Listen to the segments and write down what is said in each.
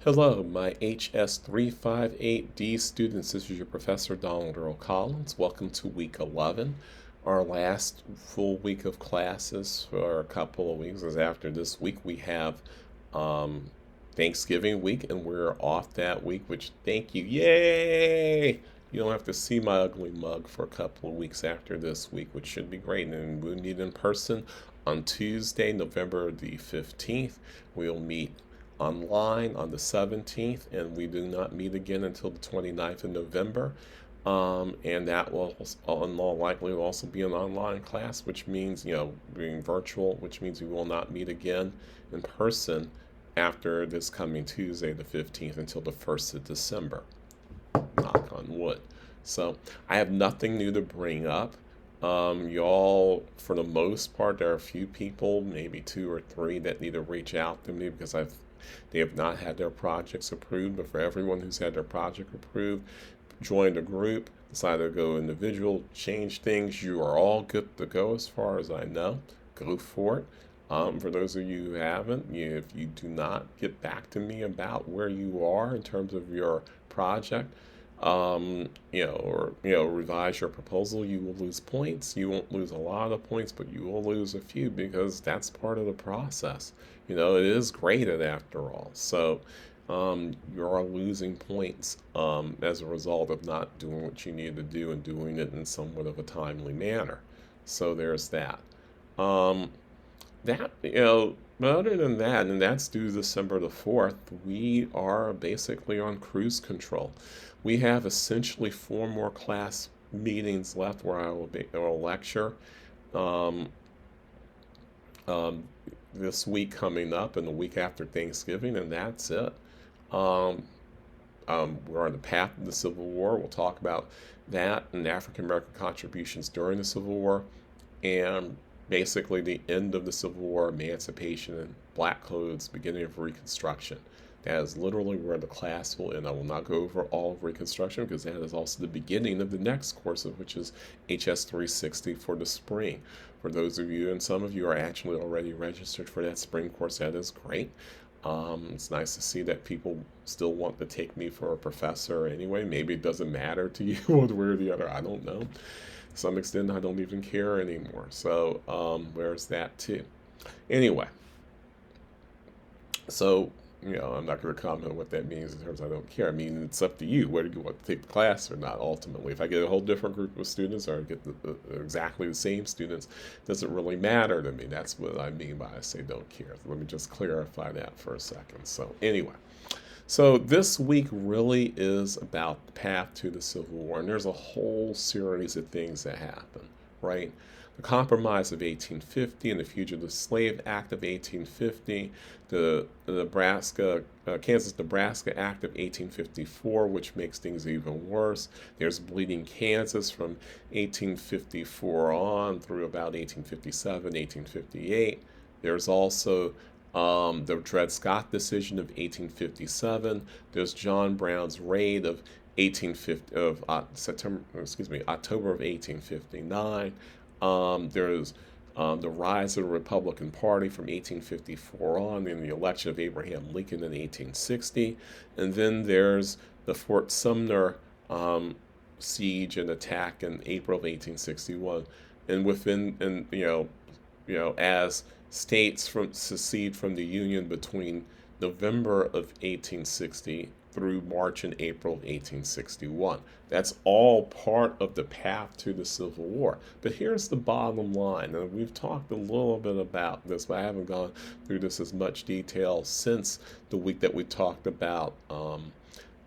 Hello, my HS358D students. This is your Professor Donald Earl Collins. Welcome to week 11. Our last full week of classes for a couple of weeks is after this week. We have um, Thanksgiving week, and we're off that week, which thank you. Yay! You don't have to see my ugly mug for a couple of weeks after this week, which should be great. And we'll meet in person on Tuesday, November the 15th. We'll meet online on the 17th, and we do not meet again until the 29th of November. And that will, in all likelihood, also be an online class, which means, being virtual, which means we will not meet again in person after this coming Tuesday, the 15th, until the 1st of December. Knock on wood. So I have nothing new to bring up. Y'all, for the most part, there are a few people, maybe two or three, that need to reach out to me because they have not had their projects approved. But for everyone who's had their project approved, joined a group, decided to go individual, change things, you are all good to go as far as I know. Go for it. For those of you who haven't, if you do not get back to me about where you are in terms of your project, revise your proposal, you will lose points. You won't lose a lot of points, but you will lose a few because that's part of the process. It is graded after all. So you are losing points as a result of not doing what you need to do and doing it in somewhat of a timely manner. So there's that. Um, but other than that, and that's due December the 4th, we are basically on cruise control. We have essentially four more class meetings left where I will lecture um, um, this week coming up and the week after Thanksgiving, and that's it. Um, we're on the path of the Civil War. We'll talk about that and African American contributions during the Civil War, and basically the end of the Civil War, emancipation, and black codes, beginning of Reconstruction. That is literally where the class will end. I will not go over all of Reconstruction because that is also the beginning of the next course, which is HS 360 for the spring. For those of you, and some of you are actually already registered for that spring course, that is great. It's nice to see that people still want to take me for a professor anyway. Maybe it doesn't matter to you one way or the other. I don't know. To some extent, I don't even care anymore. So there's that too. Anyway, so I'm not going to comment on what that means in terms of I don't care. I mean, it's up to you whether you want to take the class or not, ultimately. If I get a whole different group of students or I get exactly the same students, it doesn't really matter to me. That's what I mean by I say don't care. Let me just clarify that for a second. So anyway, so this week really is about the path to the Civil War, and there's a whole series of things that happen, right? The Compromise of 1850 and the Fugitive Slave Act of 1850, the Kansas-Nebraska Act of 1854, which makes things even worse. There's Bleeding Kansas from 1854 on through about 1857, 1858. There's also the Dred Scott decision of 1857. There's John Brown's raid of 1850 of October of 1859. There's the rise of the Republican Party from 1854 on, and the election of Abraham Lincoln in 1860, and then there's the Fort Sumner siege and attack in April of 1861, and as states secede from the Union between November of 1860 through March and April of 1861. That's all part of the path to the Civil War. But here's the bottom line, and we've talked a little bit about this, but I haven't gone through this as much detail since the week that we talked about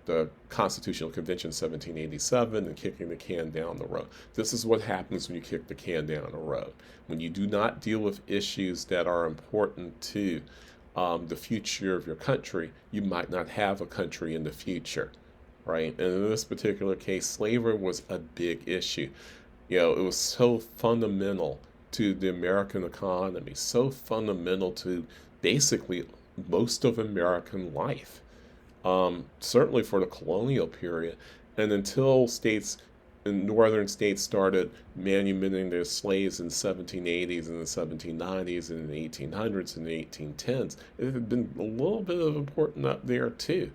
the Constitutional Convention 1787 and kicking the can down the road. This is what happens when you kick the can down the road. When you do not deal with issues that are important to the future of your country, you might not have a country in the future, right? And in this particular case, slavery was a big issue. It was so fundamental to the American economy, so fundamental to basically most of American life, certainly for the colonial period. And until states and northern states started manumitting their slaves in the 1780s and the 1790s and the 1800s and the 1810s. It had been a little bit of important up there too.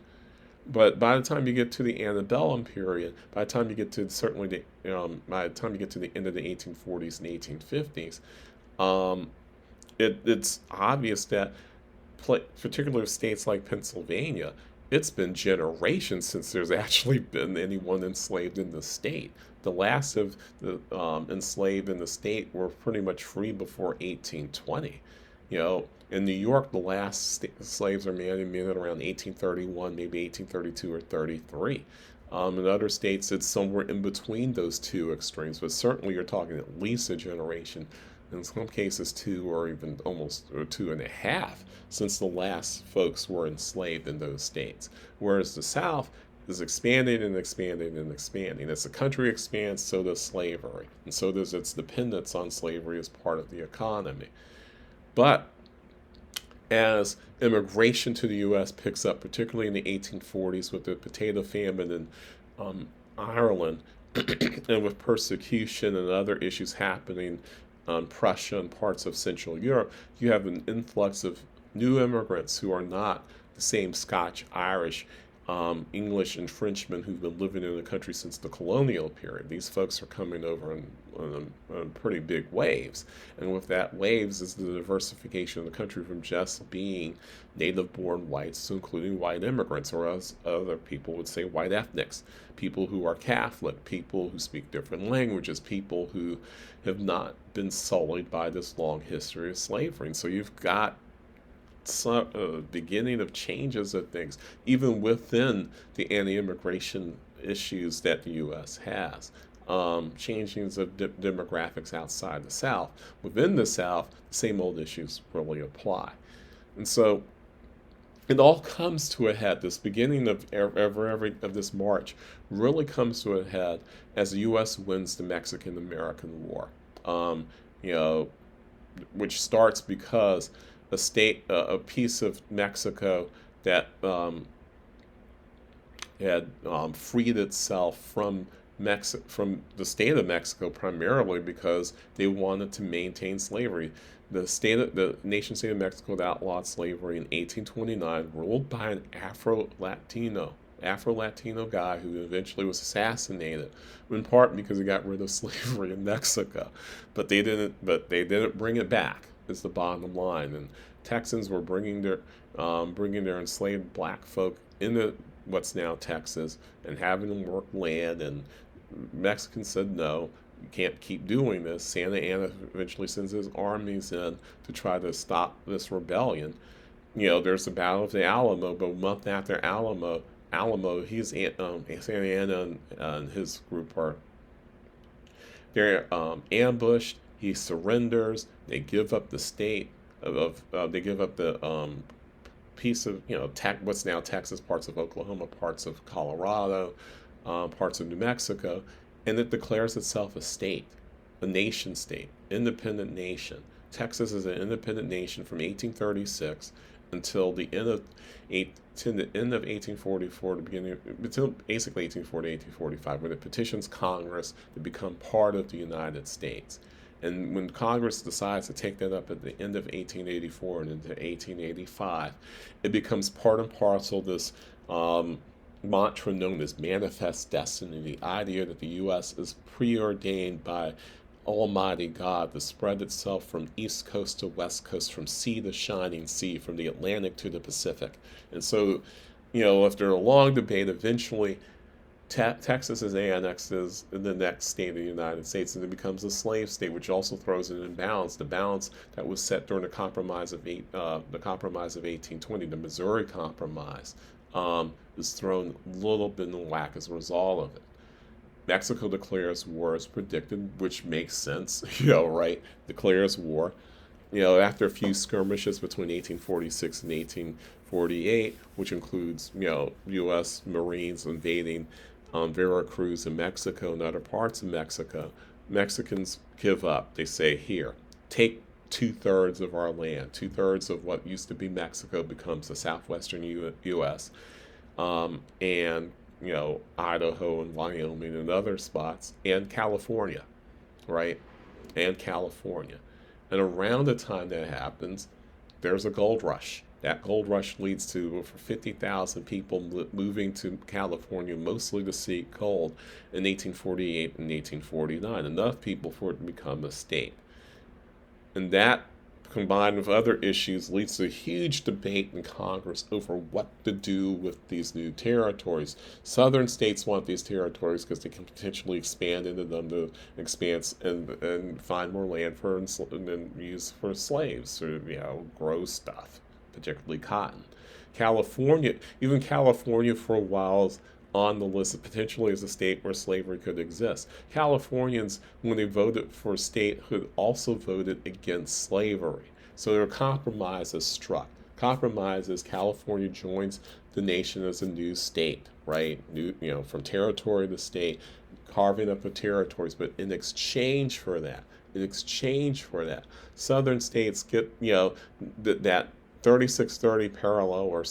But by the time you get to the antebellum period, by the time you get to certainly by the time you get to the end of the 1840s and 1850s, um, it's obvious that particular states like Pennsylvania, it's been generations since there's actually been anyone enslaved in the state. The last of the enslaved in the state were pretty much free before 1820. In New York, the last slaves are manumitted around 1831, maybe 1832 or 33. In other states, it's somewhere in between those two extremes, but certainly you're talking at least a generation, in some cases two or even almost or two and a half, since the last folks were enslaved in those states. Whereas the South is expanding and expanding and expanding. As the country expands, so does slavery, and so does its dependence on slavery as part of the economy. But as immigration to the U.S. picks up, particularly in the 1840s with the potato famine in Ireland, and with persecution and other issues happening on Prussia and parts of Central Europe, you have an influx of new immigrants who are not the same Scotch, Irish, English, and Frenchmen who've been living in the country since the colonial period. These folks are coming over in pretty big waves. And with that waves is the diversification of the country from just being native-born whites to including white immigrants, or as other people would say, white ethnics, people who are Catholic, people who speak different languages, people who have not been sullied by this long history of slavery. And so you've got some beginning of changes of things, even within the anti-immigration issues that the U.S. has. Changings of demographics outside the South. Within the South, the same old issues really apply. And so it all comes to a head. This beginning of of this march really comes to a head as the U.S. wins the Mexican-American War. You know, which starts because a piece of Mexico that had freed itself from from the state of Mexico primarily because they wanted to maintain slavery. The nation state of Mexico had outlawed slavery in 1829, ruled by an Afro-Latino guy who eventually was assassinated, in part because he got rid of slavery in Mexico. But they didn't bring it back. Is the bottom line. And Texans were bringing their enslaved black folk into what's now Texas and having them work land. And Mexicans said no. You can't keep doing this. Santa Anna eventually sends his armies in to try to stop this rebellion. There's the Battle of the Alamo, but a month after Alamo, Santa Anna and his group they're ambushed. He surrenders. They give up the state they give up the piece of what's now Texas, parts of Oklahoma, parts of Colorado, parts of New Mexico, and it declares itself a state, a nation state, independent nation. Texas is an independent nation from 1836 until the end of 1844, until basically 1840, 1845, when it petitions Congress to become part of the United States. And when Congress decides to take that up at the end of 1884 and into 1885, it becomes part and parcel of this mantra known as manifest destiny, the idea that the U.S. is preordained by Almighty God to spread itself from East Coast to West Coast, from sea to shining sea, from the Atlantic to the Pacific. And so, after a long debate, eventually Texas is annexed as the next state of the United States, and it becomes a slave state, which also throws it in balance. The balance that was set during the Compromise of 1820, the Missouri Compromise, is thrown a little bit in whack as a result of it. Mexico declares war as predicted, which makes sense, right? Declares war. After a few skirmishes between 1846 and 1848, which includes, U.S. Marines invading Veracruz in Mexico and other parts of Mexico, Mexicans give up. They say, here, take 2/3 of our land. 2/3 of what used to be Mexico becomes the southwestern U.S. And Idaho and Wyoming and other spots, and California, right? And California. And around the time that happens, there's a gold rush. That gold rush leads to over 50,000 people moving to California, mostly to seek gold in 1848 and 1849, enough people for it to become a state. And that, combined with other issues, leads to a huge debate in Congress over what to do with these new territories. Southern states want these territories because they can potentially expand into them to expand and find more land for and use for slaves to grow stuff, particularly cotton. Even California for a while is on the list potentially as a state where slavery could exist. Californians, when they voted for statehood, also voted against slavery. So their compromise is struck. Compromise is California joins the nation as a new state, right? From territory to state, carving up the territories. But in exchange for that, southern states get that 3630 parallel, or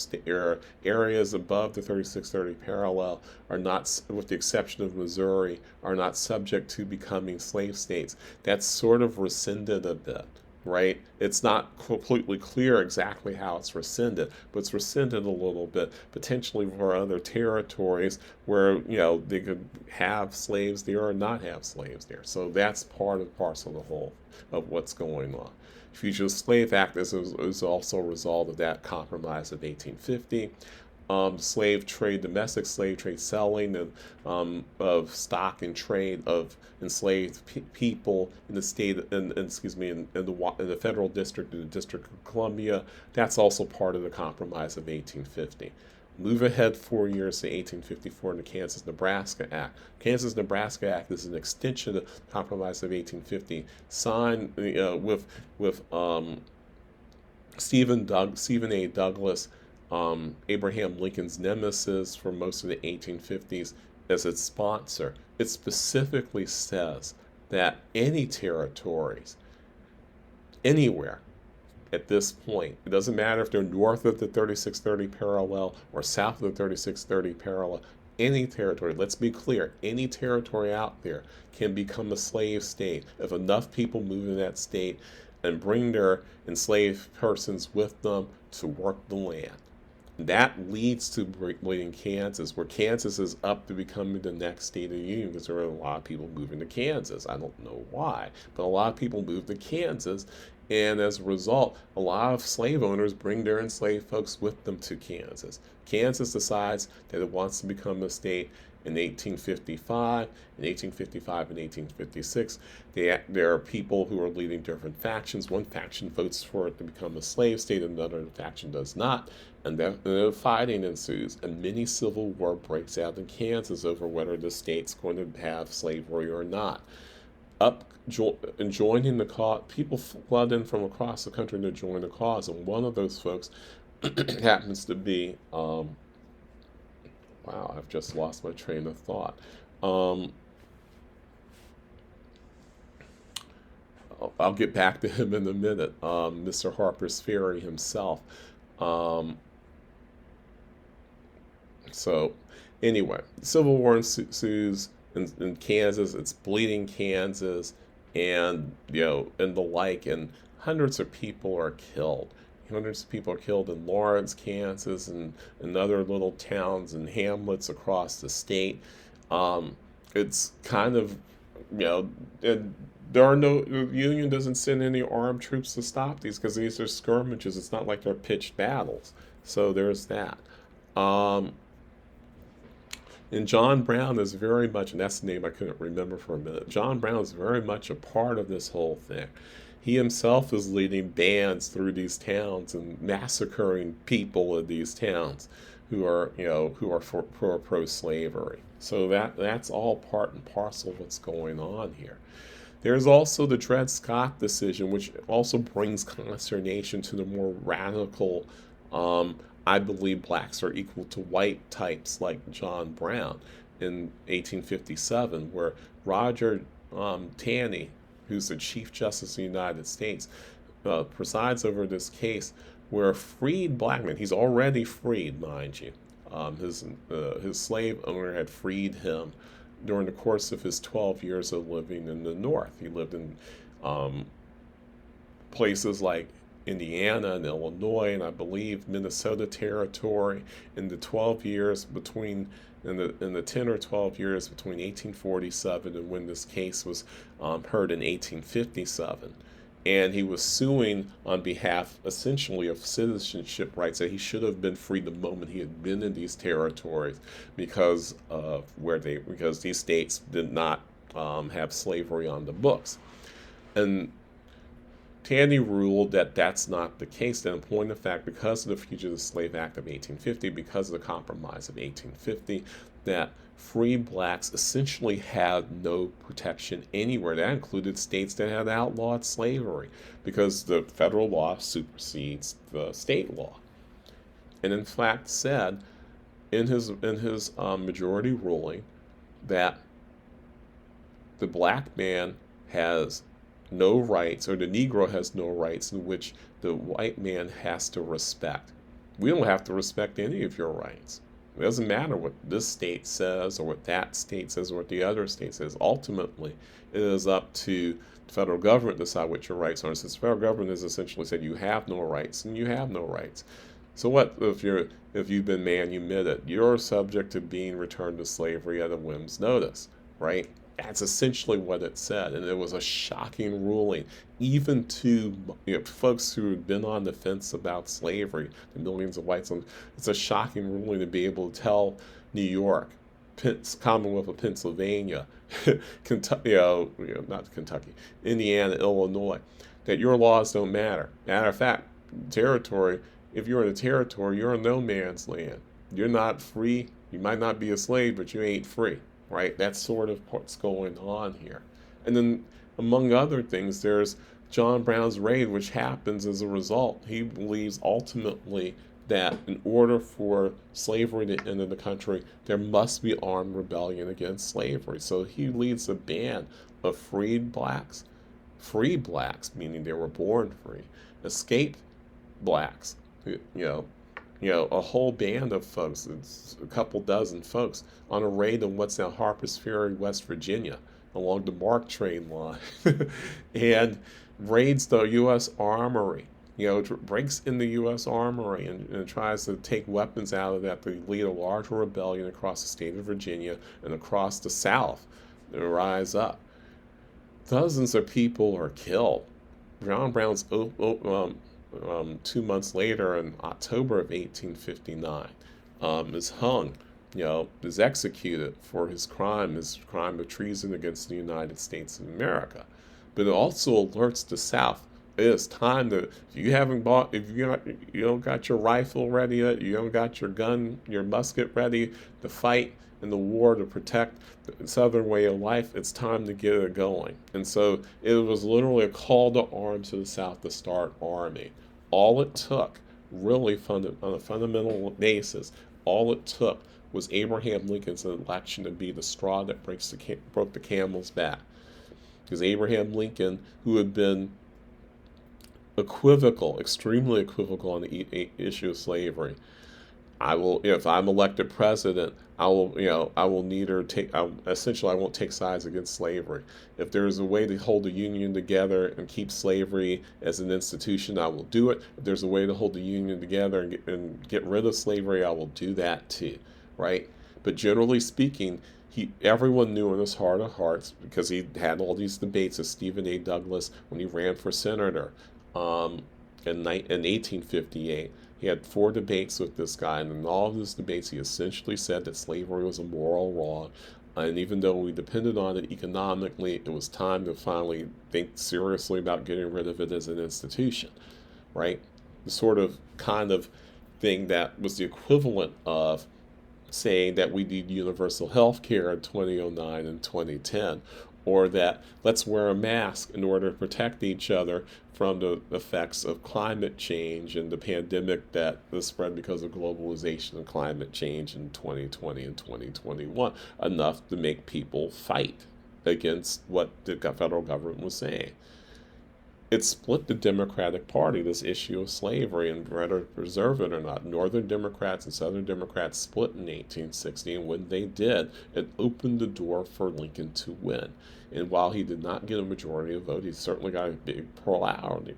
areas above the 3630 parallel, are not, with the exception of Missouri, are not subject to becoming slave states. That's sort of rescinded a bit, right? It's not completely clear exactly how it's rescinded, but it's rescinded a little bit, potentially for other territories where they could have slaves there or not have slaves there. So that's part and parcel of the whole of what's going on. Fugitive Slave Act is also a result of that compromise of 1850. Domestic slave trade, selling of stock and trade of enslaved people in the state, in the federal district, in the District of Columbia. That's also part of the compromise of 1850. Move ahead 4 years to 1854 in the Kansas-Nebraska Act. Kansas-Nebraska Act is an extension of the Compromise of 1850, signed with Stephen A. Douglas, Abraham Lincoln's nemesis for most of the 1850s, as its sponsor. It specifically says that any territories, anywhere, at this point, it doesn't matter if they're north of the 3630 parallel or south of the 3630 parallel, any territory, let's be clear, any territory out there can become a slave state if enough people move in that state and bring their enslaved persons with them to work the land. That leads to in Kansas, where Kansas is up to becoming the next state of the union, because there are a lot of people moving to Kansas. I don't know why, but a lot of people move to Kansas, and as a result, a lot of slave owners bring their enslaved folks with them to Kansas. Kansas decides that it wants to become a state in 1855. In 1855 and 1856, there are people who are leading different factions. One faction votes for it to become a slave state, another faction does not. And then fighting ensues, and mini civil war breaks out in Kansas over whether the state's going to have slavery or not. Joining the cause, people flood in from across the country to join the cause, and one of those folks happens to be, wow, I've just lost my train of thought. I'll get back to him in a minute. Mr. Harper's Ferry himself. So, anyway, Civil War ensues in Kansas. It's bleeding Kansas, and and the like, and hundreds of people are killed. Hundreds of people are killed in Lawrence, Kansas, and other little towns and hamlets across the state. It's kind of, the Union doesn't send any armed troops to stop these, because these are skirmishes. It's not like they're pitched battles. So there's that. And John Brown is very much, and that's the name I couldn't remember for a minute. John Brown is very much a part of this whole thing. He himself is leading bands through these towns and massacring people in these towns who are for pro-slavery. So that's all part and parcel of what's going on here. There's also the Dred Scott decision, which also brings consternation to the more radical, I believe blacks are equal to white types like John Brown in 1857, where Roger Taney, who's the Chief Justice of the United States, presides over this case where a freed black man, he's already freed, mind you, his slave owner had freed him during the course of his 12 years of living in the North. He lived in um, places like Indiana and Illinois, and I believe Minnesota Territory in the 12 years between in the 10 or 12 years between 1847 and when this case was heard in 1857. And he was suing on behalf essentially of citizenship rights, that he should have been free the moment he had been in these territories because of because these states did not have slavery on the books. And Taney ruled that that's not the case, that in point of fact, because of the Fugitive Slave Act of 1850, because of the Compromise of 1850, that free blacks essentially had no protection anywhere. That included states that had outlawed slavery, because the federal law supersedes the state law. And in fact said in his majority ruling that the black man has no rights, or the Negro has no rights, in which the white man has to respect. We don't have to respect any of your rights. It doesn't matter what this state says, or what that state says, or what the other state says. Ultimately, it is up to the federal government to decide what your rights are. And since the federal government has essentially said you have no rights, and you have no rights. So what if you've been manumitted? You're subject to being returned to slavery at a whim's notice, right? That's essentially what it said, and it was a shocking ruling, even to folks who had been on the fence about slavery, the millions of whites. It's a shocking ruling to be able to tell New York, Commonwealth of Pennsylvania, Kentucky, not Kentucky, Indiana, Illinois, that your laws don't matter. Matter of fact, territory. If you're in a territory, you're in no man's land. You're not free. You might not be a slave, but you ain't free. Right? That's sort of what's going on here. And then, among other things, there's John Brown's raid, which happens as a result. He believes ultimately that in order for slavery to end in the country, there must be armed rebellion against slavery. So he leads a band of free blacks, meaning they were born free, escaped blacks, a whole band of folks, it's a couple dozen folks, on a raid on what's now Harper's Ferry, West Virginia, along the MARC train line, and raids the U.S. Armory. Breaks in the U.S. Armory and tries to take weapons out of that to lead a larger rebellion across the state of Virginia and across the South to rise up. Dozens of people are killed. John Brown's 2 months later, in October of 1859, is hung, is executed for his crime of treason against the United States of America. But it also alerts the South. It is time to, if you don't got your rifle ready yet, you don't got your gun, your musket ready to fight in the war to protect the Southern way of life, it's time to get it going. And so it was literally a call to arms to the South to start arming. All it took, really on a fundamental basis, all it took was Abraham Lincoln's election to be the straw that broke the camel's back. Because Abraham Lincoln, who had been extremely equivocal on the issue of slavery, if I'm elected president, I won't take sides against slavery. If there's a way to hold the Union together and keep slavery as an institution, I will do it. If there's a way to hold the Union together and get rid of slavery, I will do that too, right? But generally speaking, everyone knew in his heart of hearts, because he had all these debates with Stephen A. Douglas when he ran for senator in 1858. He had 4 debates with this guy, and in all of his debates, he essentially said that slavery was a moral wrong. And even though we depended on it economically, it was time to finally think seriously about getting rid of it as an institution, right? The kind of thing that was the equivalent of saying that we need universal health care in 2009 and 2010, or that let's wear a mask in order to protect each other from the effects of climate change and the pandemic that was spread because of globalization and climate change in 2020 and 2021, enough to make people fight against what the federal government was saying. it split the Democratic Party, this issue of slavery and whether to preserve it or not. Northern Democrats and Southern Democrats split in 1860, and when they did, it opened the door for Lincoln to win. And while he did not get a majority of the vote, he certainly got a big plurality,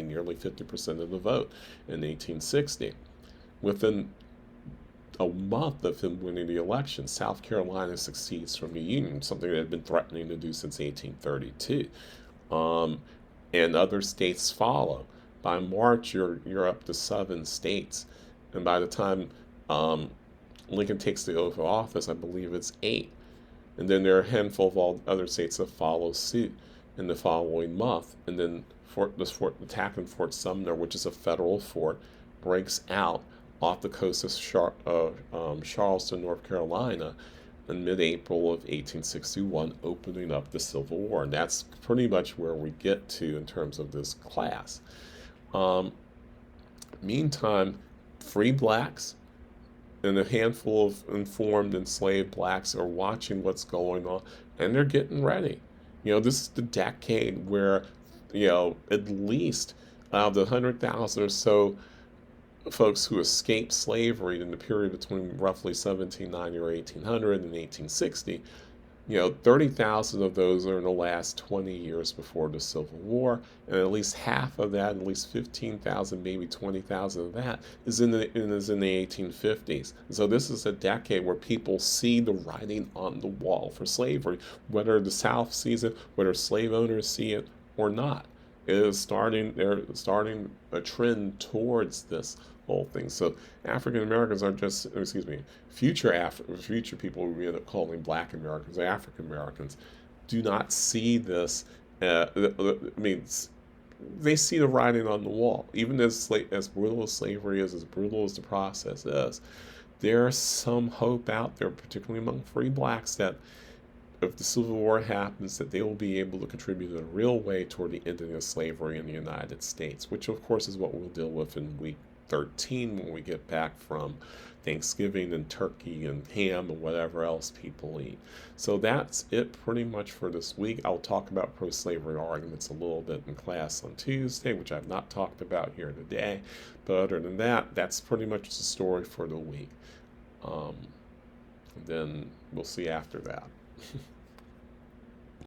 nearly 50% of the vote in 1860. Within a month of him winning the election, South Carolina succeeds from the Union, something that had been threatening to do since 1832. Um, and other states follow. By March, you're up to 7 states, and by the time um, Lincoln takes the oath of office, I believe it's 8. And then there are a handful of all other states that follow suit in the following month. And then this attack in Fort Sumner, which is a federal fort, breaks out off the coast of Charleston, North Carolina, in mid-April of 1861, opening up the Civil War. And that's pretty much where we get to in terms of this class. Um, Meantime, free blacks and a handful of informed enslaved blacks are watching what's going on, and they're getting ready. This is the decade where, at least out of the 100,000 or so folks who escaped slavery in the period between roughly 1790 or 1800 and 1860, 30,000 of those are in the last 20 years before the Civil War, and at least half of that, at least 15,000, maybe 20,000 of that, is in the 1850s. And so this is a decade where people see the writing on the wall for slavery, whether the South sees it, whether slave owners see it or not. They're starting a trend towards this whole thing. So African Americans are just, excuse me, future people we end up calling Black Americans, African Americans, do not see this. I mean, they see the writing on the wall. Even as brutal as slavery is, as brutal as the process is, there's some hope out there, particularly among free blacks, that if the Civil War happens, that they will be able to contribute in a real way toward the ending of slavery in the United States, which of course is what we'll deal with in week 13 when we get back from Thanksgiving and turkey and ham and whatever else people eat. So that's it pretty much for this week. I'll talk about pro-slavery arguments a little bit in class on Tuesday, which I've not talked about here today. But other than that, that's pretty much the story for the week. Then we'll see after that.